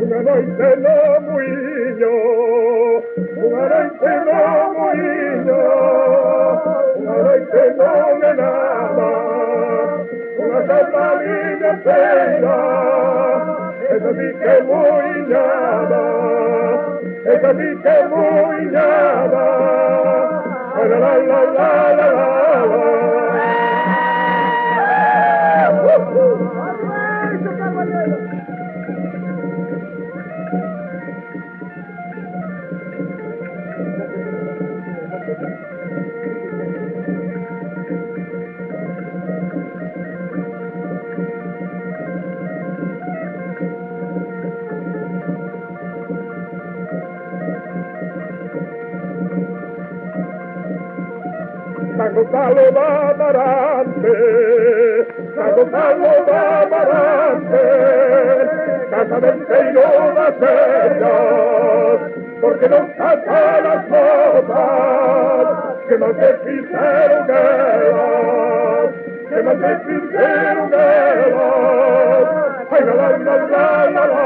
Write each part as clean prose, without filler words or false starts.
Una noite no muiño, unha noite no muiño, unha noite non é nada, unha saltadinha feira, esa sí que é muiñada, esa sí que é muiñada, la la la la la la la. San Gonzalo da Amarante, San Gonzalo da Amarante, casa del Seino das Ellas, porque non casa las botas, que non se fixeron elas, que non se fixeron elas, ai la la la la la la.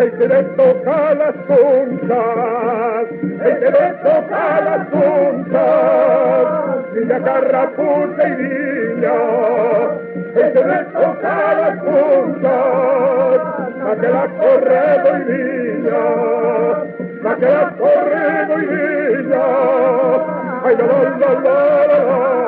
El que le toca las puntas, el que le toca las puntas, niña carraputa y niña, el que le toca las puntas, la que la corre doy niña, la que la corre doy niña, ay la la la la la.